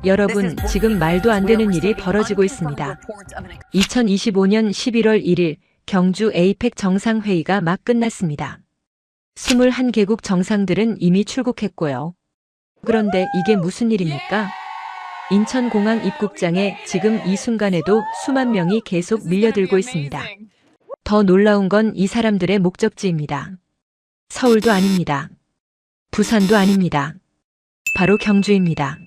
여러분, 지금 말도 안 되는 일이 벌어지고 있습니다. 2025년 11월 1일 경주 에이펙 정상회의가 막 끝났습니다. 21개국 정상들은 이미 출국했고요. 그런데 이게 무슨 일입니까? 인천공항 입국장에 지금 이 순간에도 수만 명이 계속 밀려들고 있습니다. 더 놀라운 건 이 사람들의 목적지입니다. 서울도 아닙니다. 부산도 아닙니다. 바로 경주입니다.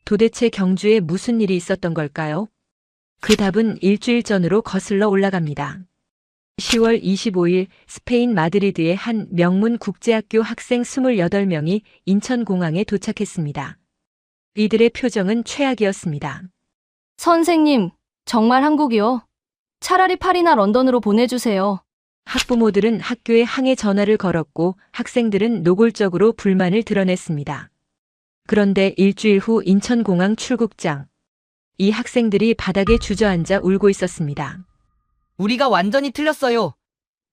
도대체 경주에 무슨 일이 있었던 걸까요? 그 답은 일주일 전으로 거슬러 올라갑니다. 10월 25일 스페인 마드리드의 한 명문 국제학교 학생 28명이 인천공항에 도착했습니다. 이들의 표정은 최악이었습니다. 선생님, 정말 한국이요? 차라리 파리나 런던으로 보내주세요. 학부모들은 학교에 항해 전화를 걸었고 학생들은 노골적으로 불만을 드러냈습니다. 그런데 일주일 후 인천공항 출국장. 이 학생들이 바닥에 주저앉아 울고 있었습니다. 우리가 완전히 틀렸어요.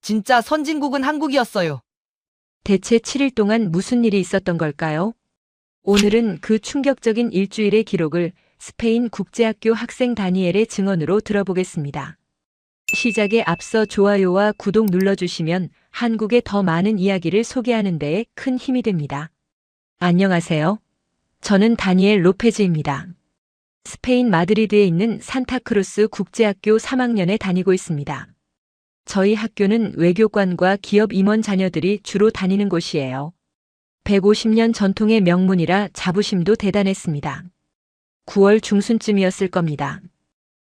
진짜 선진국은 한국이었어요. 대체 7일 동안 무슨 일이 있었던 걸까요? 오늘은 그 충격적인 일주일의 기록을 스페인 국제학교 학생 다니엘의 증언으로 들어보겠습니다. 시작에 앞서 좋아요와 구독 눌러주시면 한국의 더 많은 이야기를 소개하는 데에 큰 힘이 됩니다. 안녕하세요. 저는 다니엘 로페즈입니다. 스페인 마드리드에 있는 산타크루스 국제학교 3학년에 다니고 있습니다. 저희 학교는 외교관과 기업 임원 자녀들이 주로 다니는 곳이에요. 150년 전통의 명문이라 자부심도 대단했습니다. 9월 중순쯤이었을 겁니다.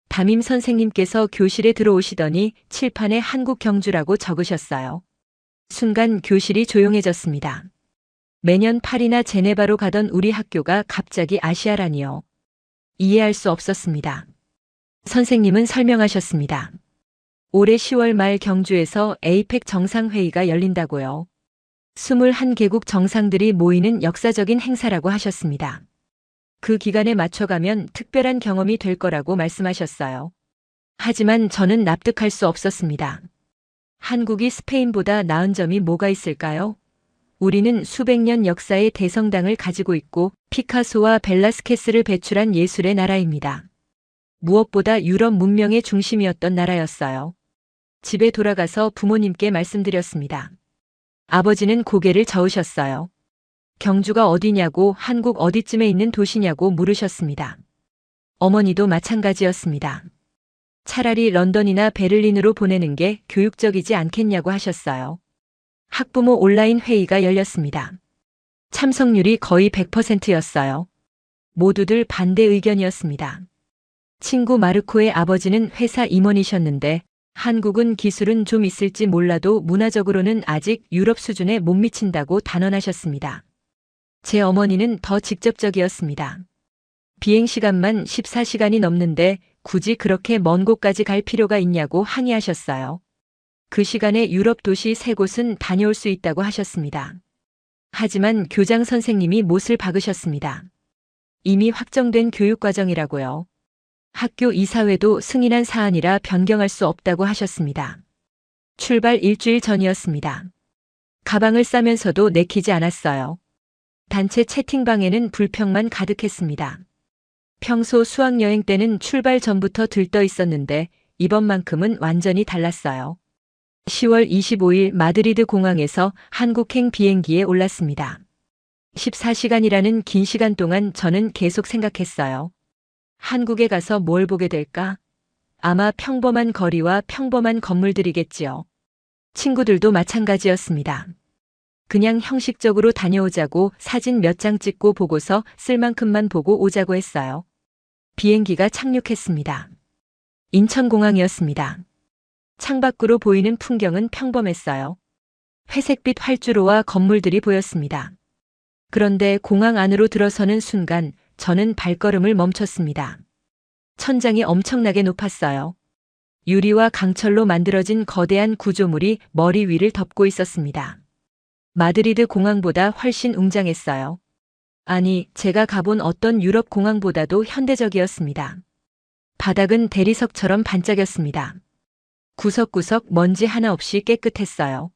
담임 선생님께서 교실에 들어오시더니 칠판에 한국 경주라고 적으셨어요. 순간 교실이 조용해졌습니다. 매년 파리나 제네바로 가던 우리 학교가 갑자기 아시아라니요. 이해할 수 없었습니다. 선생님은 설명하셨습니다. 올해 10월 말 경주에서 에이펙 정상회의가 열린다고요. 21개국 정상들이 모이는 역사적인 행사라고 하셨습니다. 그 기간에 맞춰가면 특별한 경험이 될 거라고 말씀하셨어요. 하지만 저는 납득할 수 없었습니다. 한국이 스페인보다 나은 점이 뭐가 있을까요? 우리는 수백 년 역사의 대성당을 가지고 있고 피카소와 벨라스케스를 배출한 예술의 나라입니다. 무엇보다 유럽 문명의 중심이었던 나라였어요. 집에 돌아가서 부모님께 말씀드렸습니다. 아버지는 고개를 저으셨어요. 경주가 어디냐고 한국 어디쯤에 있는 도시냐고 물으셨습니다. 어머니도 마찬가지였습니다. 차라리 런던이나 베를린으로 보내는 게 교육적이지 않겠냐고 하셨어요. 학부모 온라인 회의가 열렸습니다. 참석률이 거의 100%였어요. 모두들 반대 의견이었습니다. 친구 마르코의 아버지는 회사 임원이셨는데 한국은 기술은 좀 있을지 몰라도 문화적으로는 아직 유럽 수준에 못 미친다고 단언하셨습니다. 제 어머니는 더 직접적이었습니다. 비행시간만 14시간이 넘는데 굳이 그렇게 먼 곳까지 갈 필요가 있냐고 항의하셨어요. 그 시간에 유럽 도시 3곳은 다녀올 수 있다고 하셨습니다. 하지만 교장 선생님이 못을 박으셨습니다. 이미 확정된 교육과정이라고요. 학교 이사회도 승인한 사안이라 변경할 수 없다고 하셨습니다. 출발 일주일 전이었습니다. 가방을 싸면서도 내키지 않았어요. 단체 채팅방에는 불평만 가득했습니다. 평소 수학여행 때는 출발 전부터 들떠 있었는데 이번만큼은 완전히 달랐어요. 10월 25일 마드리드 공항에서 한국행 비행기에 올랐습니다. 14시간이라는 긴 시간 동안 저는 계속 생각했어요. 한국에 가서 뭘 보게 될까? 아마 평범한 거리와 평범한 건물들이겠지요. 친구들도 마찬가지였습니다. 그냥 형식적으로 다녀오자고 사진 몇 장 찍고 보고서 쓸 만큼만 보고 오자고 했어요. 비행기가 착륙했습니다. 인천공항이었습니다. 창밖으로 보이는 풍경은 평범했어요. 회색빛 활주로와 건물들이 보였습니다. 그런데 공항 안으로 들어서는 순간 저는 발걸음을 멈췄습니다. 천장이 엄청나게 높았어요. 유리와 강철로 만들어진 거대한 구조물이 머리 위를 덮고 있었습니다. 마드리드 공항보다 훨씬 웅장했어요. 아니, 제가 가본 어떤 유럽 공항보다도 현대적이었습니다. 바닥은 대리석처럼 반짝였습니다. 구석구석 먼지 하나 없이 깨끗했어요.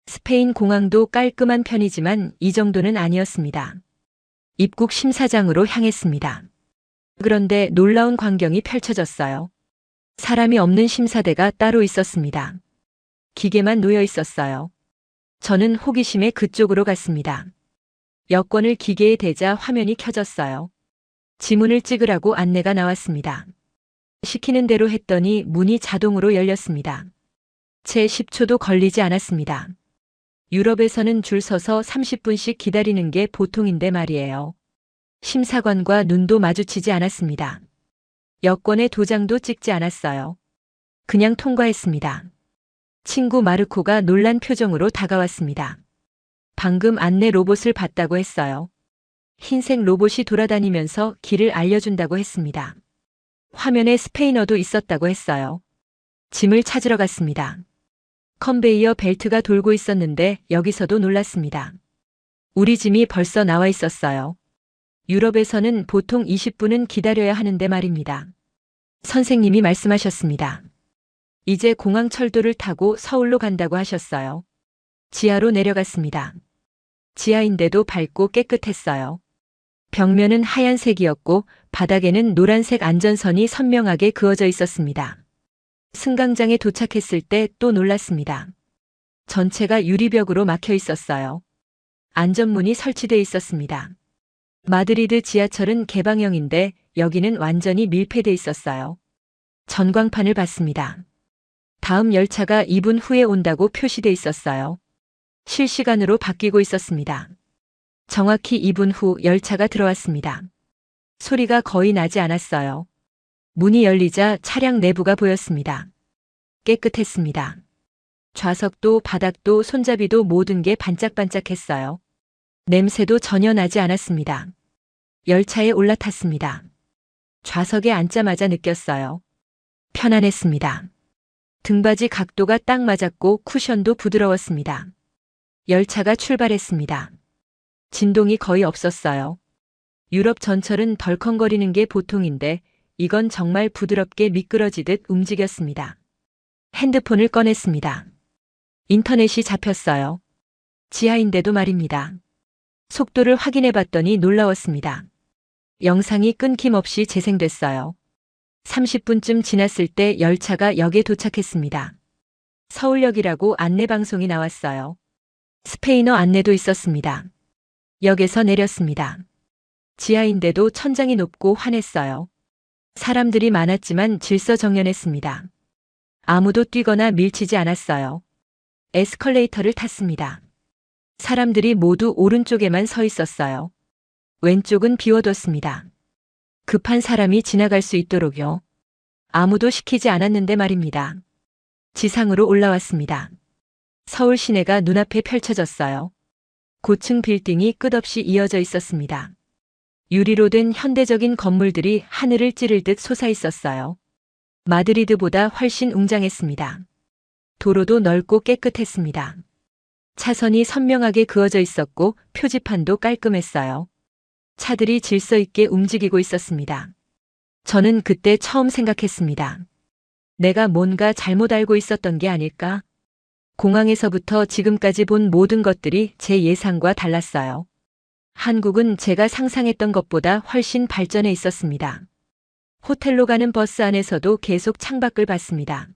스페인 공항도 깔끔한 편이지만 이 정도는 아니었습니다. 입국 심사장으로 향했습니다. 그런데 놀라운 광경이 펼쳐졌어요. 사람이 없는 심사대가 따로 있었습니다. 기계만 놓여 있었어요. 저는 호기심에 그쪽으로 갔습니다. 여권을 기계에 대자 화면이 켜졌어요. 지문을 찍으라고 안내가 나왔습니다. 시키는 대로 했더니 문이 자동으로 열렸습니다. 채 10초도 걸리지 않았습니다. 유럽에서는 줄 서서 30분씩 기다리는 게 보통인데 말이에요. 심사관과 눈도 마주치지 않았습니다. 여권에 도장도 찍지 않았어요. 그냥 통과했습니다. 친구 마르코가 놀란 표정으로 다가왔습니다. 방금 안내 로봇을 봤다고 했어요. 흰색 로봇이 돌아다니면서 길을 알려준다고 했습니다. 화면에 스페인어도 있었다고 했어요. 짐을 찾으러 갔습니다. 컨베이어 벨트가 돌고 있었는데 여기서도 놀랐습니다. 우리 짐이 벌써 나와 있었어요. 유럽에서는 보통 20분은 기다려야 하는데 말입니다. 선생님이 말씀하셨습니다. 이제 공항 철도를 타고 서울로 간다고 하셨어요. 지하로 내려갔습니다. 지하인데도 밝고 깨끗했어요. 벽면은 하얀색이었고 바닥에는 노란색 안전선이 선명하게 그어져 있었습니다. 승강장에 도착했을 때 또 놀랐습니다. 전체가 유리벽으로 막혀 있었어요. 안전문이 설치돼 있었습니다. 마드리드 지하철은 개방형인데 여기는 완전히 밀폐돼 있었어요. 전광판을 봤습니다. 다음 열차가 2분 후에 온다고 표시돼 있었어요. 실시간으로 바뀌고 있었습니다. 정확히 2분 후 열차가 들어왔습니다. 소리가 거의 나지 않았어요. 문이 열리자 차량 내부가 보였습니다. 깨끗했습니다. 좌석도 바닥도 손잡이도 모든 게 반짝반짝했어요. 냄새도 전혀 나지 않았습니다. 열차에 올라탔습니다. 좌석에 앉자마자 느꼈어요. 편안했습니다. 등받이 각도가 딱 맞았고 쿠션도 부드러웠습니다. 열차가 출발했습니다. 진동이 거의 없었어요. 유럽 전철은 덜컹거리는 게 보통인데 이건 정말 부드럽게 미끄러지듯 움직였습니다. 핸드폰을 꺼냈습니다. 인터넷이 잡혔어요. 지하인데도 말입니다. 속도를 확인해 봤더니 놀라웠습니다. 영상이 끊김없이 재생됐어요. 30분쯤 지났을 때 열차가 역에 도착했습니다. 서울역이라고 안내방송이 나왔어요. 스페인어 안내도 있었습니다. 역에서 내렸습니다. 지하인데도 천장이 높고 환했어요. 사람들이 많았지만 질서정연했습니다. 아무도 뛰거나 밀치지 않았어요. 에스컬레이터를 탔습니다. 사람들이 모두 오른쪽에만 서 있었어요. 왼쪽은 비워뒀습니다. 급한 사람이 지나갈 수 있도록요. 아무도 시키지 않았는데 말입니다. 지상으로 올라왔습니다. 서울 시내가 눈앞에 펼쳐졌어요. 고층 빌딩이 끝없이 이어져 있었습니다. 유리로 된 현대적인 건물들이 하늘을 찌를 듯 솟아 있었어요. 마드리드보다 훨씬 웅장했습니다. 도로도 넓고 깨끗했습니다. 차선이 선명하게 그어져 있었고 표지판도 깔끔했어요. 차들이 질서 있게 움직이고 있었습니다. 저는 그때 처음 생각했습니다. 내가 뭔가 잘못 알고 있었던 게 아닐까? 공항에서부터 지금까지 본 모든 것들이 제 예상과 달랐어요. 한국은 제가 상상했던 것보다 훨씬 발전해 있었습니다. 호텔로 가는 버스 안에서도 계속 창밖을 봤습니다.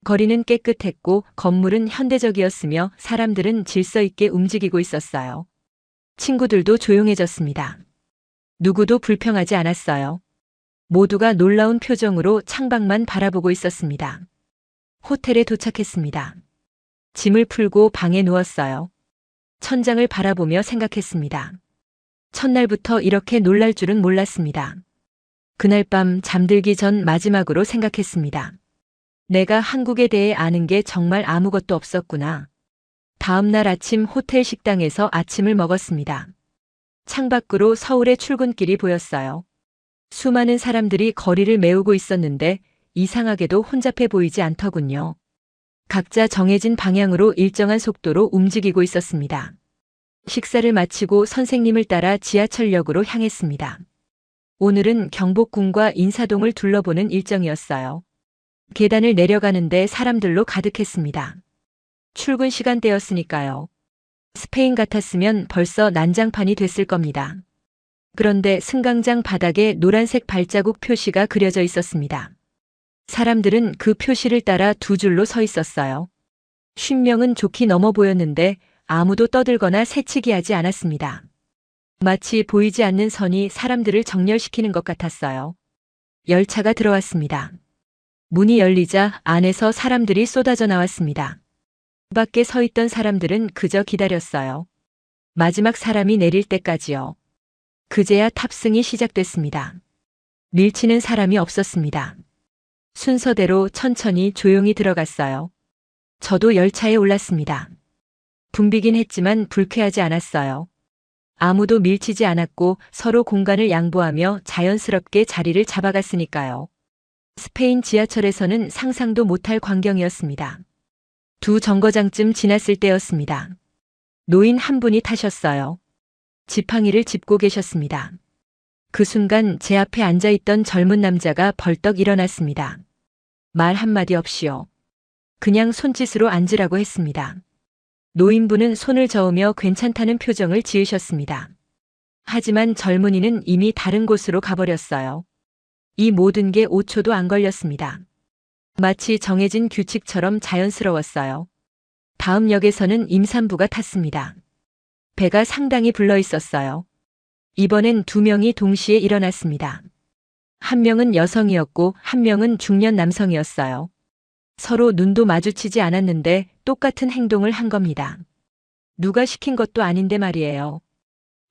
거리는 깨끗했고 건물은 현대적이었으며 사람들은 질서 있게 움직이고 있었어요. 친구들도 조용해졌습니다. 누구도 불평하지 않았어요. 모두가 놀라운 표정으로 창밖만 바라보고 있었습니다. 호텔에 도착했습니다. 짐을 풀고 방에 누웠어요. 천장을 바라보며 생각했습니다. 첫날부터 이렇게 놀랄 줄은 몰랐습니다. 그날 밤 잠들기 전 마지막으로 생각했습니다. 내가 한국에 대해 아는 게 정말 아무것도 없었구나. 다음 날 아침 호텔 식당에서 아침을 먹었습니다. 창밖으로 서울의 출근길이 보였어요. 수많은 사람들이 거리를 메우고 있었는데 이상하게도 혼잡해 보이지 않더군요. 각자 정해진 방향으로 일정한 속도로 움직이고 있었습니다. 식사를 마치고 선생님을 따라 지하철역으로 향했습니다. 오늘은 경복궁과 인사동을 둘러보는 일정이었어요. 계단을 내려가는데 사람들로 가득했습니다. 출근 시간대였으니까요. 스페인 같았으면 벌써 난장판이 됐을 겁니다. 그런데 승강장 바닥에 노란색 발자국 표시가 그려져 있었습니다. 사람들은 그 표시를 따라 두 줄로 서 있었어요. 50명은 좋게 넘어 보였는데 아무도 떠들거나 새치기하지 않았습니다. 마치 보이지 않는 선이 사람들을 정렬시키는 것 같았어요. 열차가 들어왔습니다. 문이 열리자 안에서 사람들이 쏟아져 나왔습니다. 밖에 서 있던 사람들은 그저 기다렸어요. 마지막 사람이 내릴 때까지요. 그제야 탑승이 시작됐습니다. 밀치는 사람이 없었습니다. 순서대로 천천히 조용히 들어갔어요. 저도 열차에 올랐습니다. 붐비긴 했지만 불쾌하지 않았어요. 아무도 밀치지 않았고 서로 공간을 양보하며 자연스럽게 자리를 잡아갔으니까요. 스페인 지하철에서는 상상도 못할 광경이었습니다. 두 정거장쯤 지났을 때였습니다. 노인 한 분이 타셨어요. 지팡이를 짚고 계셨습니다. 그 순간 제 앞에 앉아있던 젊은 남자가 벌떡 일어났습니다. 말 한마디 없이요. 그냥 손짓으로 앉으라고 했습니다. 노인분은 손을 저으며 괜찮다는 표정을 지으셨습니다. 하지만 젊은이는 이미 다른 곳으로 가버렸어요. 이 모든 게 5초도 안 걸렸습니다. 마치 정해진 규칙처럼 자연스러웠어요. 다음 역에서는 임산부가 탔습니다. 배가 상당히 불러 있었어요. 이번엔 두 명이 동시에 일어났습니다. 한 명은 여성이었고 한 명은 중년 남성이었어요. 서로 눈도 마주치지 않았는데 똑같은 행동을 한 겁니다. 누가 시킨 것도 아닌데 말이에요.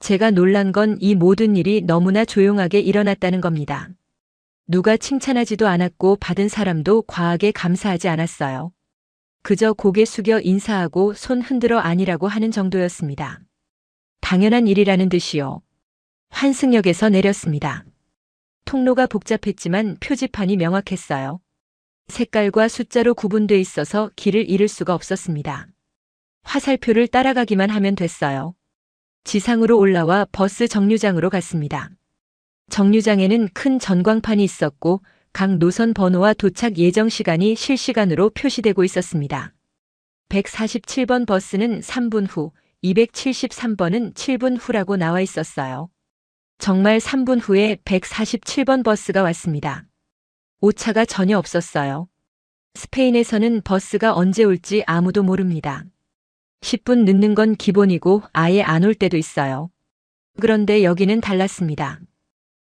제가 놀란 건 이 모든 일이 너무나 조용하게 일어났다는 겁니다. 누가 칭찬하지도 않았고 받은 사람도 과하게 감사하지 않았어요. 그저 고개 숙여 인사하고 손 흔들어 아니라고 하는 정도였습니다. 당연한 일이라는 듯이요. 환승역에서 내렸습니다. 통로가 복잡했지만 표지판이 명확했어요. 색깔과 숫자로 구분돼 있어서 길을 잃을 수가 없었습니다. 화살표를 따라가기만 하면 됐어요. 지상으로 올라와 버스 정류장으로 갔습니다. 정류장에는 큰 전광판이 있었고 각 노선 번호와 도착 예정 시간이 실시간으로 표시되고 있었습니다. 147번 버스는 3분 후, 273번은 7분 후라고 나와 있었어요. 정말 3분 후에 147번 버스가 왔습니다. 오차가 전혀 없었어요. 스페인에서는 버스가 언제 올지 아무도 모릅니다. 10분 늦는 건 기본이고 아예 안 올 때도 있어요. 그런데 여기는 달랐습니다.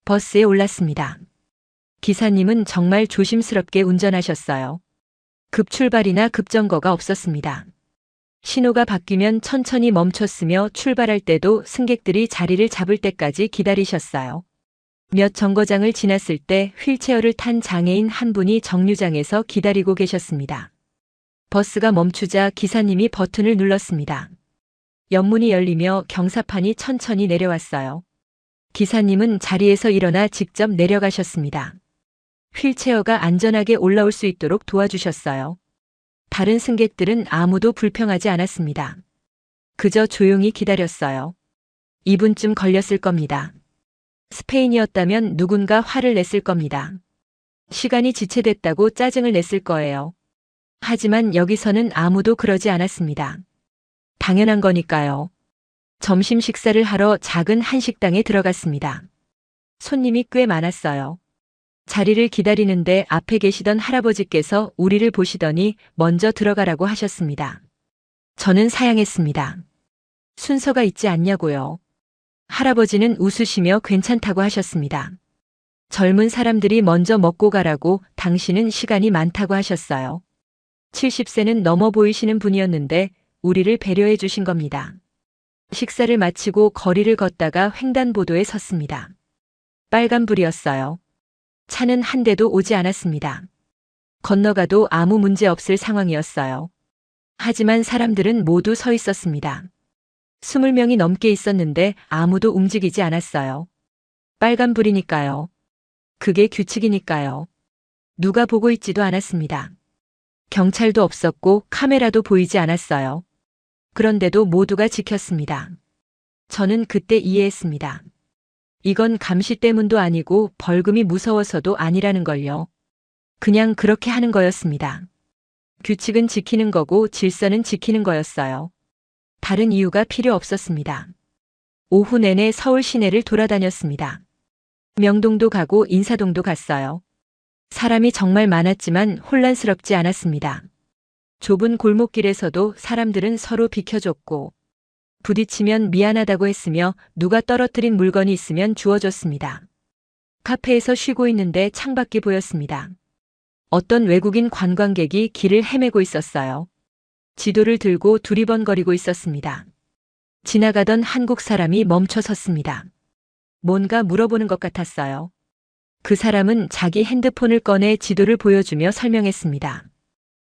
버스에 올랐습니다. 기사님은 정말 조심스럽게 운전하셨어요. 급출발이나 급정거가 없었습니다. 신호가 바뀌면 천천히 멈췄으며 출발할 때도 승객들이 자리를 잡을 때까지 기다리셨어요. 몇 정거장을 지났을 때 휠체어를 탄 장애인 한 분이 정류장에서 기다리고 계셨습니다. 버스가 멈추자 기사님이 버튼을 눌렀습니다. 옆문이 열리며 경사판이 천천히 내려왔어요. 기사님은 자리에서 일어나 직접 내려가셨습니다. 휠체어가 안전하게 올라올 수 있도록 도와주셨어요. 다른 승객들은 아무도 불평하지 않았습니다. 그저 조용히 기다렸어요. 2분쯤 걸렸을 겁니다. 스페인이었다면 누군가 화를 냈을 겁니다. 시간이 지체됐다고 짜증을 냈을 거예요. 하지만 여기서는 아무도 그러지 않았습니다. 당연한 거니까요. 점심 식사를 하러 작은 한식당에 들어갔습니다. 손님이 꽤 많았어요. 자리를 기다리는데 앞에 계시던 할아버지께서 우리를 보시더니 먼저 들어가라고 하셨습니다. 저는 사양했습니다. 순서가 있지 않냐고요. 할아버지는 웃으시며 괜찮다고 하셨습니다. 젊은 사람들이 먼저 먹고 가라고 당신은 시간이 많다고 하셨어요. 70세는 넘어 보이시는 분이었는데 우리를 배려해 주신 겁니다. 식사를 마치고 거리를 걷다가 횡단보도에 섰습니다. 빨간불이었어요. 차는 한 대도 오지 않았습니다. 건너가도 아무 문제 없을 상황이었어요. 하지만 사람들은 모두 서 있었습니다. 20명이 넘게 있었는데 아무도 움직이지 않았어요. 빨간불이니까요. 그게 규칙이니까요. 누가 보고 있지도 않았습니다. 경찰도 없었고 카메라도 보이지 않았어요. 그런데도 모두가 지켰습니다. 저는 그때 이해했습니다. 이건 감시 때문도 아니고 벌금이 무서워서도 아니라는 걸요. 그냥 그렇게 하는 거였습니다. 규칙은 지키는 거고 질서는 지키는 거였어요. 다른 이유가 필요 없었습니다. 오후 내내 서울 시내를 돌아다녔습니다. 명동도 가고 인사동도 갔어요. 사람이 정말 많았지만 혼란스럽지 않았습니다. 좁은 골목길에서도 사람들은 서로 비켜줬고 부딪히면 미안하다고 했으며 누가 떨어뜨린 물건이 있으면 주워줬습니다. 카페에서 쉬고 있는데 창밖이 보였습니다. 어떤 외국인 관광객이 길을 헤매고 있었어요. 지도를 들고 두리번거리고 있었습니다. 지나가던 한국 사람이 멈춰 섰습니다. 뭔가 물어보는 것 같았어요. 그 사람은 자기 핸드폰을 꺼내 지도를 보여주며 설명했습니다.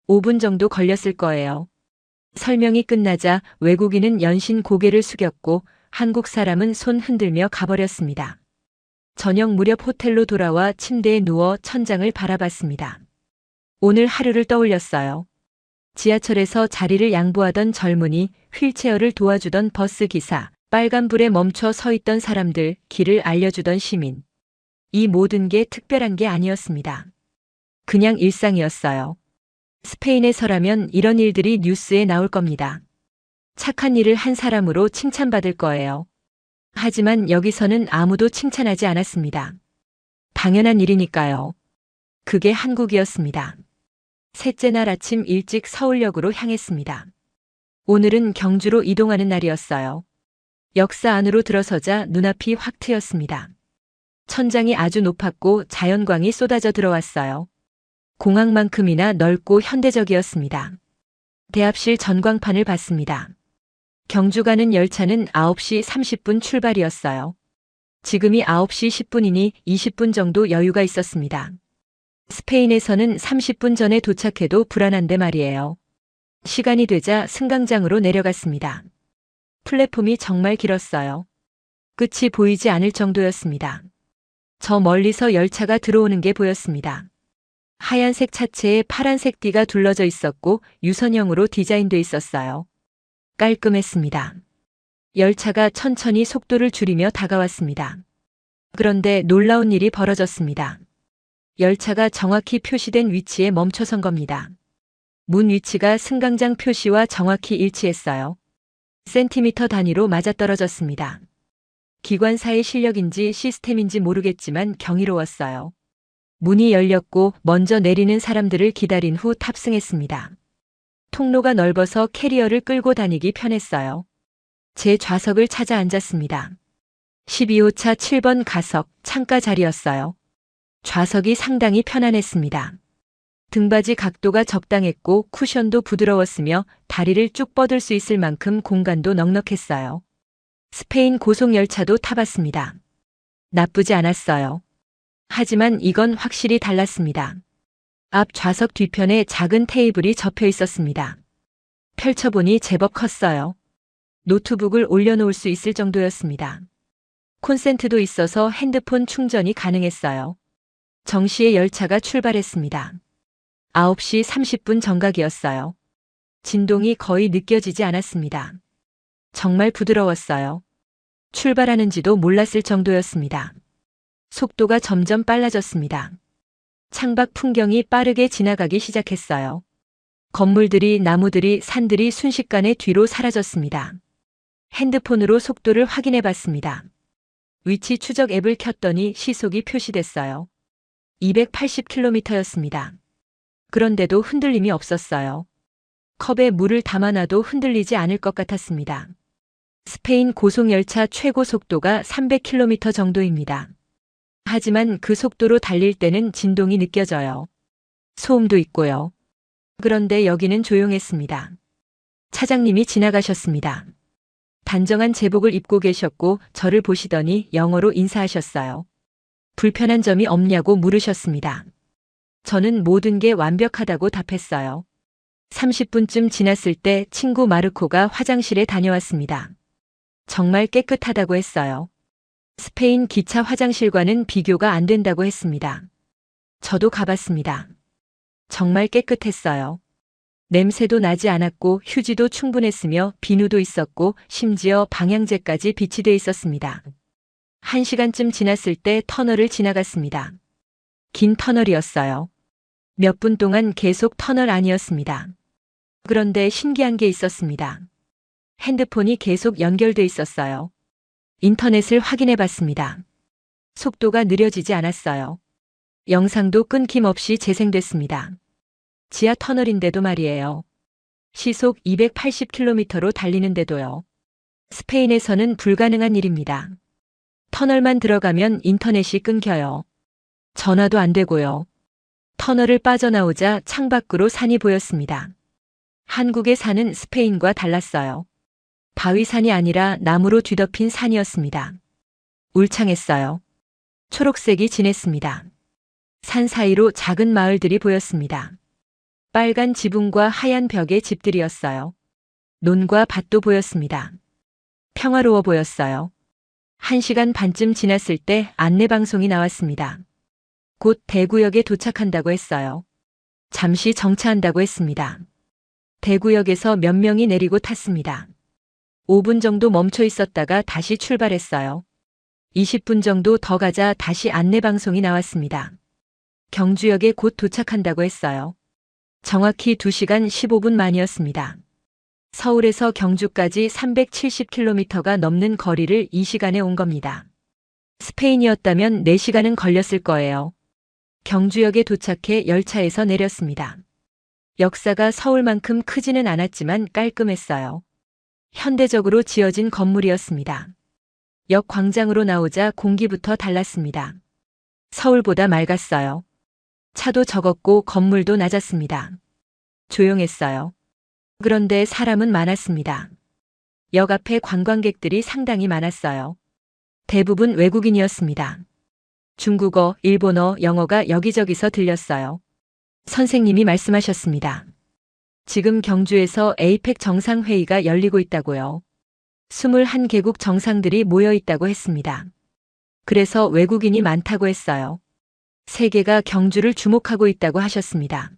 5분 정도 걸렸을 거예요. 설명이 끝나자 외국인은 연신 고개를 숙였고 한국 사람은 손 흔들며 가버렸습니다. 저녁 무렵 호텔로 돌아와 침대에 누워 천장을 바라봤습니다. 오늘 하루를 떠올렸어요. 지하철에서 자리를 양보하던 젊은이, 휠체어를 도와주던 버스 기사, 빨간불에 멈춰 서 있던 사람들, 길을 알려주던 시민. 이 모든 게 특별한 게 아니었습니다. 그냥 일상이었어요. 스페인에서라면 이런 일들이 뉴스에 나올 겁니다. 착한 일을 한 사람으로 칭찬받을 거예요. 하지만 여기서는 아무도 칭찬하지 않았습니다. 당연한 일이니까요. 그게 한국이었습니다. 셋째 날 아침 일찍 서울역으로 향했습니다. 오늘은 경주로 이동하는 날이었어요. 역사 안으로 들어서자 눈앞이 확 트였습니다. 천장이 아주 높았고 자연광이 쏟아져 들어왔어요. 공항만큼이나 넓고 현대적이었습니다. 대합실 전광판을 봤습니다. 경주 가는 열차는 9시 30분 출발이었어요. 지금이 9시 10분이니 20분 정도 여유가 있었습니다. 스페인에서는 30분 전에 도착해도 불안한데 말이에요. 시간이 되자 승강장으로 내려갔습니다. 플랫폼이 정말 길었어요. 끝이 보이지 않을 정도였습니다. 저 멀리서 열차가 들어오는 게 보였습니다. 하얀색 차체에 파란색 띠가 둘러져 있었고 유선형으로 디자인돼 있었어요. 깔끔했습니다. 열차가 천천히 속도를 줄이며 다가왔습니다. 그런데 놀라운 일이 벌어졌습니다. 열차가 정확히 표시된 위치에 멈춰선 겁니다. 문 위치가 승강장 표시와 정확히 일치했어요. 센티미터 단위로 맞아떨어졌습니다. 기관사의 실력인지 시스템인지 모르겠지만 경이로웠어요. 문이 열렸고 먼저 내리는 사람들을 기다린 후 탑승했습니다. 통로가 넓어서 캐리어를 끌고 다니기 편했어요. 제 좌석을 찾아 앉았습니다. 12호차 7번 가석 창가 자리였어요. 좌석이 상당히 편안했습니다. 등받이 각도가 적당했고 쿠션도 부드러웠으며 다리를 쭉 뻗을 수 있을 만큼 공간도 넉넉했어요. 스페인 고속열차도 타봤습니다. 나쁘지 않았어요. 하지만 이건 확실히 달랐습니다. 앞 좌석 뒤편에 작은 테이블이 접혀 있었습니다. 펼쳐보니 제법 컸어요. 노트북을 올려놓을 수 있을 정도였습니다. 콘센트도 있어서 핸드폰 충전이 가능했어요. 정시에 열차가 출발했습니다. 9시 30분 정각이었어요. 진동이 거의 느껴지지 않았습니다. 정말 부드러웠어요. 출발하는지도 몰랐을 정도였습니다. 속도가 점점 빨라졌습니다. 창밖 풍경이 빠르게 지나가기 시작했어요. 건물들이, 나무들이, 산들이 순식간에 뒤로 사라졌습니다. 핸드폰으로 속도를 확인해 봤습니다. 위치 추적 앱을 켰더니 시속이 표시됐어요. 280km였습니다. 그런데도 흔들림이 없었어요. 컵에 물을 담아놔도 흔들리지 않을 것 같았습니다. 스페인 고속열차 최고 속도가 300km 정도입니다. 하지만 그 속도로 달릴 때는 진동이 느껴져요. 소음도 있고요. 그런데 여기는 조용했습니다. 차장님이 지나가셨습니다. 단정한 제복을 입고 계셨고 저를 보시더니 영어로 인사하셨어요. 불편한 점이 없냐고 물으셨습니다. 저는 모든 게 완벽하다고 답했어요. 30분쯤 지났을 때 친구 마르코가 화장실에 다녀왔습니다. 정말 깨끗하다고 했어요. 스페인 기차 화장실과는 비교가 안 된다고 했습니다. 저도 가봤습니다. 정말 깨끗했어요. 냄새도 나지 않았고 휴지도 충분했으며 비누도 있었고 심지어 방향제까지 비치돼 있었습니다. 1시간쯤 지났을 때 터널을 지나갔습니다. 긴 터널이었어요. 몇 분 동안 계속 터널 안이었습니다. 그런데 신기한 게 있었습니다. 핸드폰이 계속 연결돼 있었어요. 인터넷을 확인해 봤습니다. 속도가 느려지지 않았어요. 영상도 끊김없이 재생됐습니다. 지하 터널인데도 말이에요. 시속 280km로 달리는데도요. 스페인에서는 불가능한 일입니다. 터널만 들어가면 인터넷이 끊겨요. 전화도 안 되고요. 터널을 빠져나오자 창밖으로 산이 보였습니다. 한국의 산은 스페인과 달랐어요. 바위산이 아니라 나무로 뒤덮인 산이었습니다. 울창했어요. 초록색이 진했습니다. 산 사이로 작은 마을들이 보였습니다. 빨간 지붕과 하얀 벽의 집들이었어요. 논과 밭도 보였습니다. 평화로워 보였어요. 1시간 반쯤 지났을 때 안내방송이 나왔습니다. 곧 대구역에 도착한다고 했어요. 잠시 정차한다고 했습니다. 대구역에서 몇 명이 내리고 탔습니다. 5분 정도 멈춰 있었다가 다시 출발했어요. 20분 정도 더 가자 다시 안내방송이 나왔습니다. 경주역에 곧 도착한다고 했어요. 정확히 2시간 15분 만이었습니다. 서울에서 경주까지 370km가 넘는 거리를 이 시간에 온 겁니다. 스페인이었다면 4시간은 걸렸을 거예요. 경주역에 도착해 열차에서 내렸습니다. 역사가 서울만큼 크지는 않았지만 깔끔했어요. 현대적으로 지어진 건물이었습니다. 역 광장으로 나오자 공기부터 달랐습니다. 서울보다 맑았어요. 차도 적었고 건물도 낮았습니다. 조용했어요. 그런데 사람은 많았습니다. 역 앞에 관광객들이 상당히 많았어요. 대부분 외국인이었습니다. 중국어, 일본어, 영어가 여기저기서 들렸어요. 선생님이 말씀하셨습니다. 지금 경주에서 에이펙 정상회의가 열리고 있다고요. 21개국 정상들이 모여 있다고 했습니다. 그래서 외국인이 많다고 했어요. 세계가 경주를 주목하고 있다고 하셨습니다.